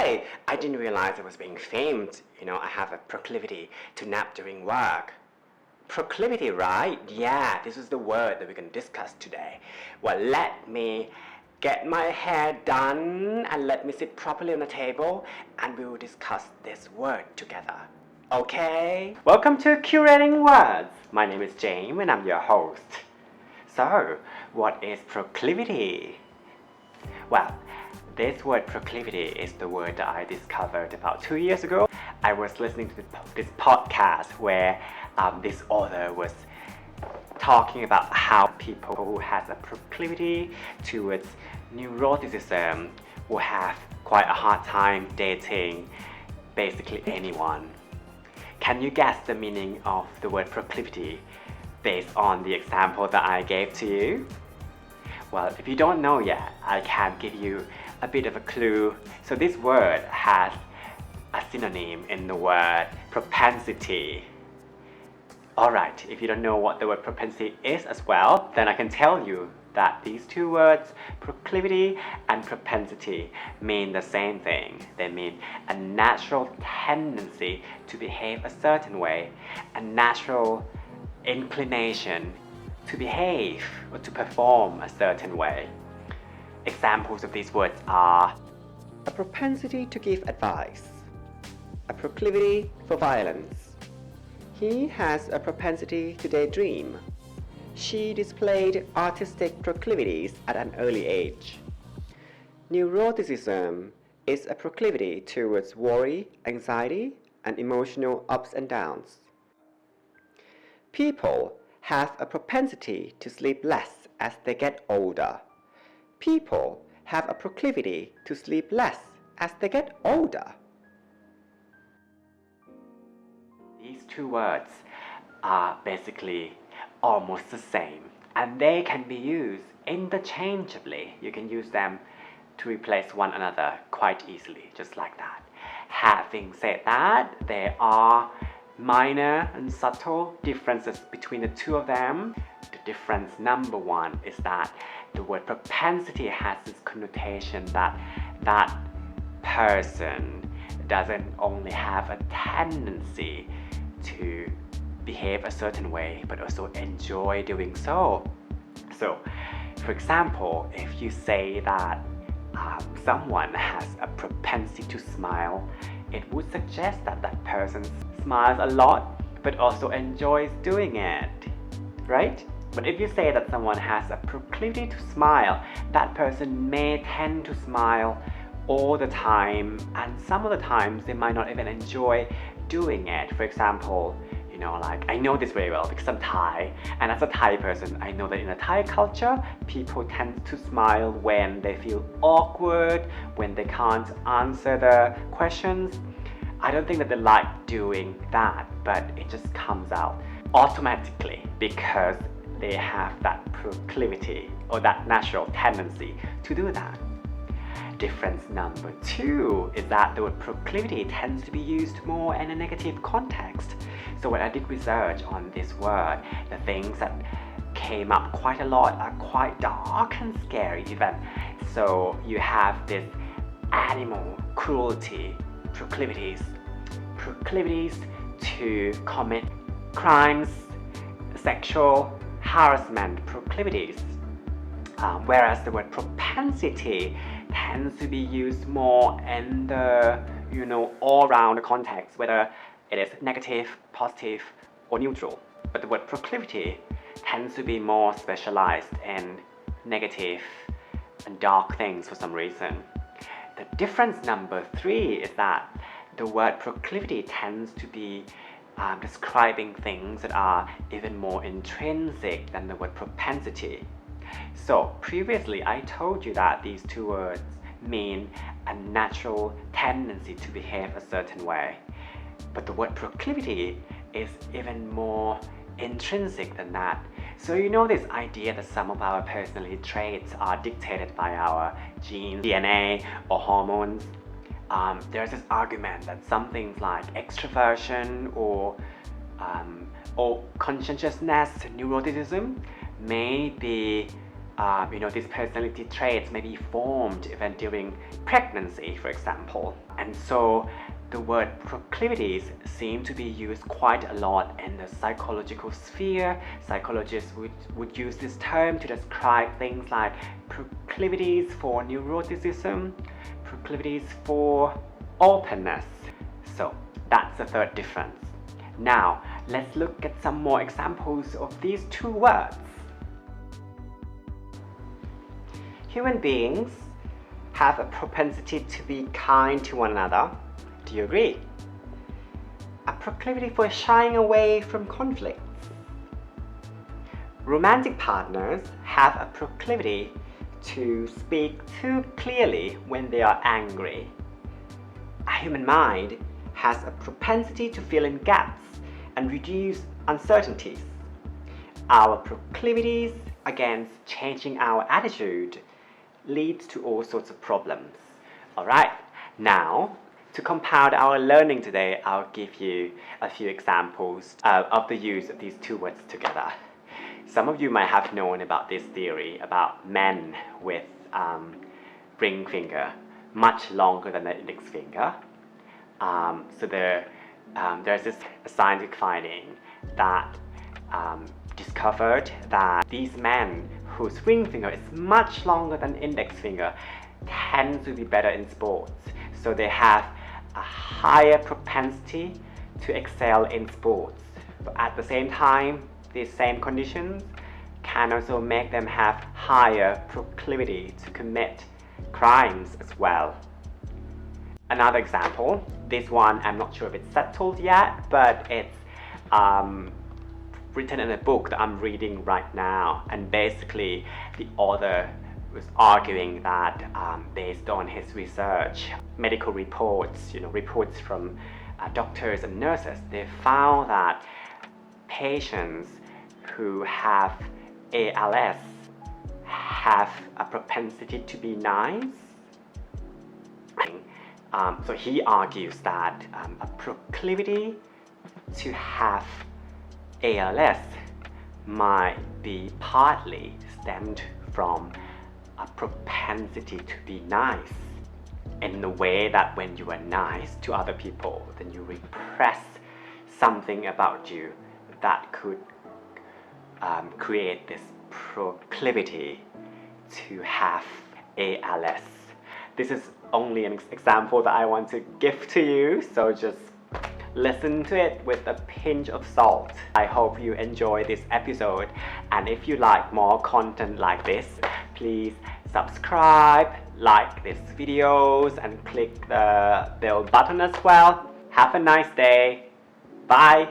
Hey, I didn't realize I was being filmed. I have a proclivity to nap during work. Proclivity, right? Yeah, this is the word that we're going to discuss today. Well, let me get my hair done and let me sit properly on the table and we will discuss this word together. Okay? Welcome to Curating Words. My name is James and I'm your host. So, what is proclivity? Well, this word proclivity is the word that I discovered about 2 years ago. I was listening to this podcast where this author was talking about how people who has a proclivity towards neuroticism will have quite a hard time dating basically anyone. Can you guess the meaning of the word proclivity based on the example that I gave to you? Well, if you don't know yet, I can give you a bit of a clue. So this word has a synonym in the word propensity. Alright, if you don't know what the word propensity is as well, then I can tell you that these two words, proclivity and propensity, mean the same thing. They mean a natural tendency to behave a certain way, a natural inclination to behave or to perform a certain way. Examples of these words are a propensity to give advice, a proclivity for violence. He has a propensity to daydream. She displayed artistic proclivities at an early age. Neuroticism is a proclivity towards worry, anxiety, and emotional ups and downs. People have a propensity to sleep less as they get older. People have a proclivity to sleep less as they get older. These two words are basically almost the same, and they can be used interchangeably. You can use them to replace one another quite easily, just like that. Having said that, there are minor and subtle differences between the two of them. The difference number one is that the word propensity has this connotation that that person doesn't only have a tendency to behave a certain way, but also enjoy doing so. So, for example, if you say that someone has a propensity to smile, it would suggest that that person smiles a lot, but also enjoys doing it, right? But if you say that someone has a proclivity to smile, that person may tend to smile all the time, and some of the times they might not even enjoy doing it. For example, like I know this very well because I'm Thai, and as a Thai person, I know that in a Thai culture, people tend to smile when they feel awkward, when they can't answer the questions. I don't think that they like doing that, but it just comes out automatically because they have that proclivity or that natural tendency to do that. Difference number two is that the word proclivity tends to be used more in a negative context. So when I did research on this word, the things that came up quite a lot are quite dark and scary even. So you have this animal cruelty proclivities to commit crimes, sexual harassment proclivities. Whereas the word propensity tends to be used more in the all round context, whether it is negative, positive, or neutral. But the word proclivity tends to be more specialized in negative and dark things for some reason. The difference number three is that the word proclivity tends to be describing things that are even more intrinsic than the word propensity. So previously I told you that these two words mean a natural tendency to behave a certain way. But the word proclivity is even more intrinsic than that. So this idea that some of our personality traits are dictated by our genes, DNA, or hormones. There's this argument that some things like extroversion or conscientiousness, neuroticism may be these personality traits may be formed even during pregnancy, for example. And so the word proclivities seem to be used quite a lot in the psychological sphere. Psychologists would use this term to describe things like proclivities for neuroticism, proclivities for openness. So that's the third difference. Now, let's look at some more examples of these two words. Human beings have a propensity to be kind to one another. Do you agree? A proclivity for shying away from conflicts. Romantic partners have a proclivity to speak too clearly when they are angry. A human mind has a propensity to fill in gaps and reduce uncertainties. Our proclivities against changing our attitude leads to all sorts of problems. Alright, now to compound our learning today, I'll give you a few examples of the use of these two words together. Some of you might have known about this theory about men with ring finger much longer than the index finger. So there's this scientific finding that discovered that these men whose ring finger is much longer than index finger tend to be better in sports. So they have a higher propensity to excel in sports. But at the same time, these same conditions can also make them have higher proclivity to commit crimes as well. Another example, this one I'm not sure if it's settled yet, but it's written in a book that I'm reading right now, and basically the author was arguing that based on his research, medical reports, reports from doctors and nurses, they found that patients who have ALS have a propensity to be nice. So he argues that a proclivity to have ALS might be partly stemmed from a propensity to be nice, in the way that when you are nice to other people, then you repress something about you that could create this proclivity to have ALS. This is only an example that I want to give to you, so just listen to it with a pinch of salt. I hope you enjoy this episode, and if you like more content like this, please subscribe, like these videos, and click the bell button as well. Have a nice day. Bye.